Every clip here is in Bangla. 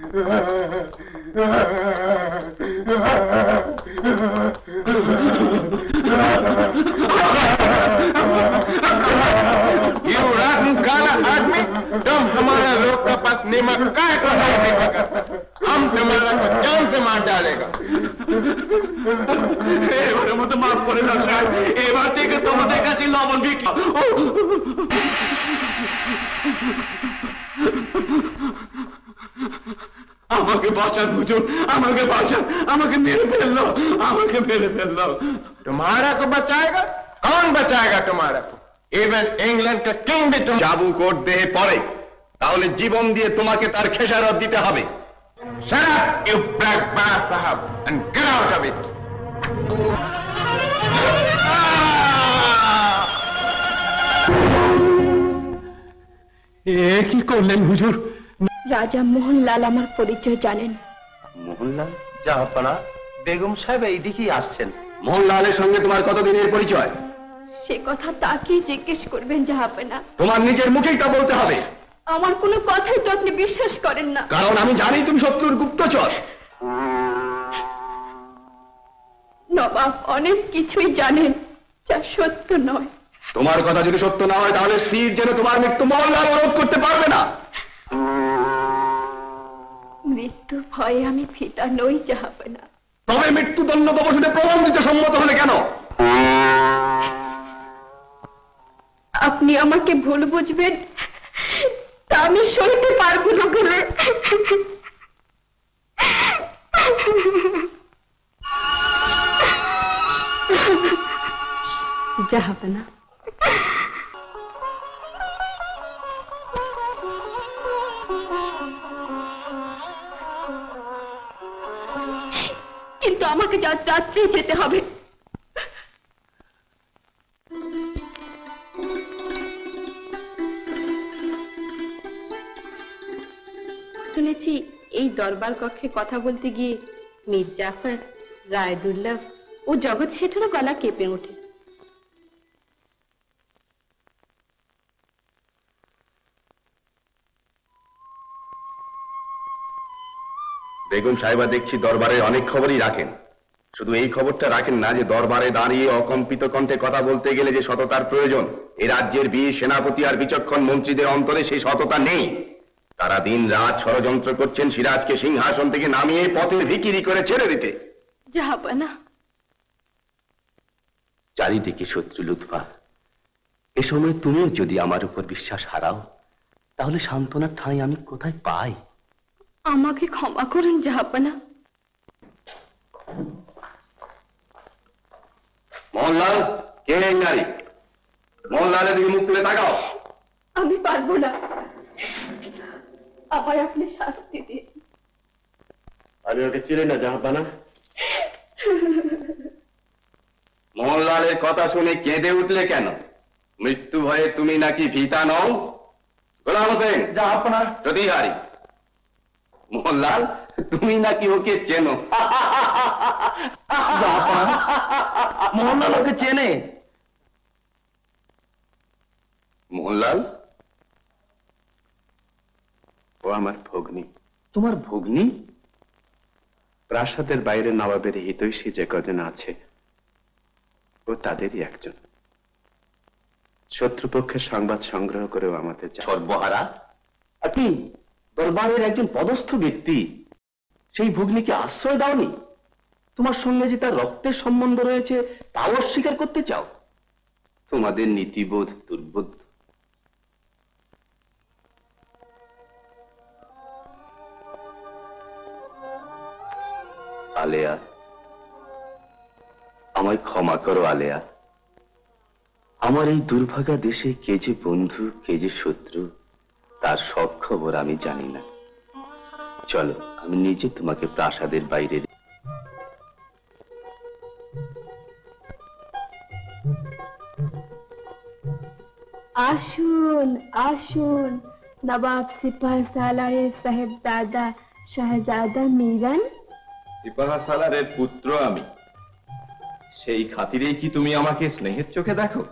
You rotten gonna hurt me? तुम हमारे लोग का पास निमक का नहीं देखेगा, हम तुम्हारा को जान से मार डालेगा। এবারে মতো মাফ করে দাও সাহেব, এবার থেকে তোমাদের কাছে লবণ বিক্রি। আমাকে বাঁচান হুজুর, আমাকে বাঁচান, আমাকে মেরে ফেললো, আমাকে মেরে ফেললো। तुम्हारा को बचाएगा? कौन बचाएगा तुम्हारा को? इवन इंग्लैंड का किंग भी तुम চাবু কোট দেহে পড়ে, তাহলে জীবন দিয়ে তোমাকে তার খেসারত দিতে হবে। Shut up, you black bar sahab, and get out of it. এ কি করলেন হুজুর? রাজা মোহনলাল আমার পরিচয় জানেন। মোহনলাল? জাহাপনা, বেগম সাহেব এইদিকেই আসছেন। মোহনলালের সঙ্গে তোমার কতদিনের পরিচয়? সে কথা তাকে জিজ্ঞেস করবেন জাহাপনা। তোমার নিজের মুখেই তা বলতে হবে। আমার কোনো কথাই তো আপনি বিশ্বাস করেন না। কারণ আমি জানি তুমি শত্রুর গুপ্তচর। নবাব অনেক কিছুই জানেন যা সত্য নয়। তোমার কথা যদি সত্য না হয় তাহলে স্থির যেন তোমার মৃত্যু মোহনলাল রোধ করতে পারবে না। মৃত্যু ভয়ে আমি ফিতা নই জাহাপনা। তবে মৃত্যুদণ্ড প্রবসনে প্রমাণ দিতে সম্মত হলে কেন? আপনি আমাকে ভুল বুঝবেন তা আমি সইতে পারবো না বলে। জাহাপনা, কিন্তু আমাকে আজ রাত্রে যেতে হবে। শুনেছি এই দরবার কক্ষে কথা বলতে গিয়ে মীর জাফর, রায়দুল্লাহ ও জগৎ শেঠেরও গলা কেঁপে ওঠে। বেগম সাহেবা দেখছি দরবারে অনেক খবরই রাখেন। শুধু এই খবরটা রাখেন না যে দরবারে দাঁড়িয়ে অকম্পিত কণ্ঠে কথা বলতে গেলে যে সততার প্রয়োজন, এই রাজ্যের বীর সেনাপতি আর বিচক্ষণ মন্ত্রীদের অন্তরে সেই সততা নেই। তারা দিন রাত ষড়যন্ত্র করছেন সিরাজকে সিংহাসন থেকে নামিয়ে পথের ভিখিরি করে ছেড়ে দিতে। জাহাপনা, চারিদিকে শত্রু লুৎফা। এ সময় তুমিও যদি আমার উপর বিশ্বাস হারাও তাহলে সান্ত্বনার ঠাঁই আমি কোথায় পাই? আমাকে ক্ষমা করুন জাহাপনা। মোহনলাল, কে এই নারী? মোহনলালের দিকে মুখ তুলে তাকাও। আমি পারবো না, আমায় আপনি শাস্তি দিন। আমি ওকে চিনি না জাহাপানা। মোহনলালের কথা শুনে কেঁদে উঠলে কেন? মৃত্যু ভয়ে তুমি নাকি ভীতা নও? গোলাম হোসেন, জাহাপনা। প্রতিহারী, মোহনলাল তুমি নাকি ওকে চেনো? মোহনলাল ওকে চেনে? মোহনলাল, ও আমার ভগ্নী। তোমার ভগ্নী? প্রাসাদের বাইরে নবাবের হিতৈষী যে কজন আছে ও তাদেরই একজন। শত্রুপক্ষের সংবাদ সংগ্রহ করেও আমাদের সর্বহারা। আপনি দরবারের একজন পদস্থ ব্যক্তি, সেই ভগ্নীকে আশ্রয় দাওনি? তোমার সঙ্গে যে তার রক্তের সম্বন্ধ রয়েছে তাও অস্বীকার করতে চাও? তোমাদের নীতিবোধ দুর্বোধ্য। আলেয়া, আমায় ক্ষমা করো আলেয়া। আমার এই দুর্ভাগা দেশে কে যে বন্ধু কে যে শত্রু তার সব খবর আমি জানি না। চলো আমি নিজে তোমাকে প্রাসাদের বাইরে। আসুন আসুন, নবাব সিপাহ সালারের সাহেবজাদা শাহজাদা মিরান। সিপাহ সালারের পুত্র আমি, সেই খাতিরেই কি তুমি আমাকে স্নেহের চোখে দেখো?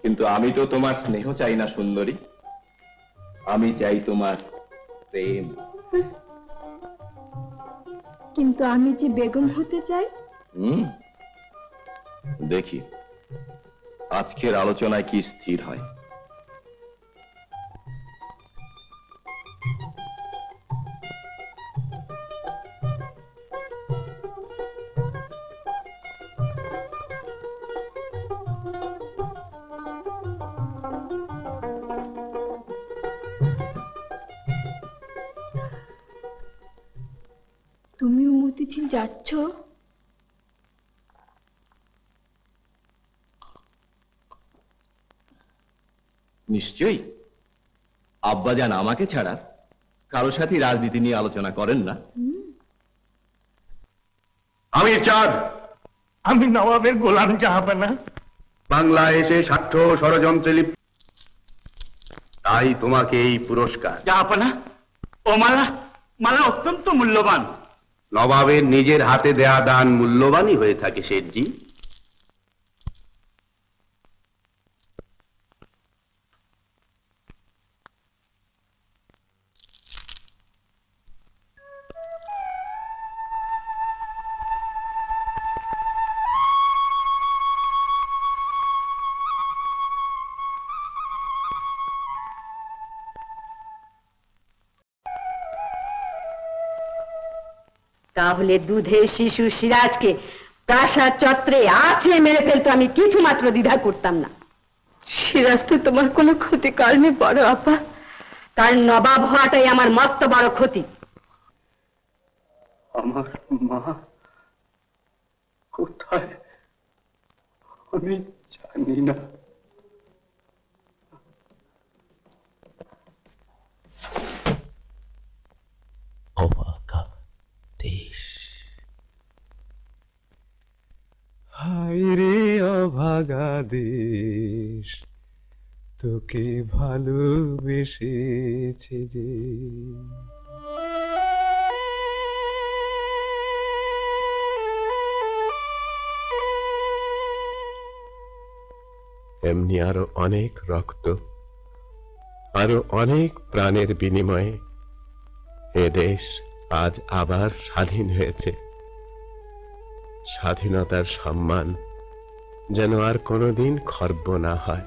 কিন্তু আমি তো তোমার স্নেহ চাই না সুন্দরী, আমি চাই তোমার প্রেম। কিন্তু আমি যে বেগম হতে চাই। দেখি আজকের আলোচনায় কি স্থির হয়। তুমিও মতিঝিল যাচ্ছ? নিশ্চয়ই। আব্বাজান আমাকে ছাড়া কারো সাথে রাজনীতি নিয়ে আলোচনা করেন না। আমির চাঁদ, আমি নবাবের গোলাম জাহাপানা। বাংলায় এসে স্বার্থ ষড়যন্ত্রে লিপ্ত, তাই তোমাকে এই পুরস্কার। জাহাপানা, ও মালা, মালা অত্যন্ত মূল্যবান। নবাবের নিজের হাতে দেয়া দান মূল্যবানই হয়ে থাকে শেঠজি। তাহলে দুধের শিশু সিরাজকে প্রাসাদ চত্বরে আছে মেরে ফেলতো আমি কিছু মাত্র দ্বিধা করতাম না। সিরাজ তো তোমার কোনো ক্ষতি করেনি বড় আপা। তার নবাব হওয়াটাই আমার মস্ত বড় ক্ষতি। আমার মা কোথায় আমি জানি না। অবাকা দেশ, হায় রে অভাগা দেশ, তোকে ভালোবেসেছে যে। এমনি আরো অনেক রক্ত, আরো অনেক প্রাণের বিনিময়ে এ দেশ আজ আবার স্বাধীন হয়েছে। স্বাধীনতার সম্মান যেন আর কোনোদিন খর্ব না হয়।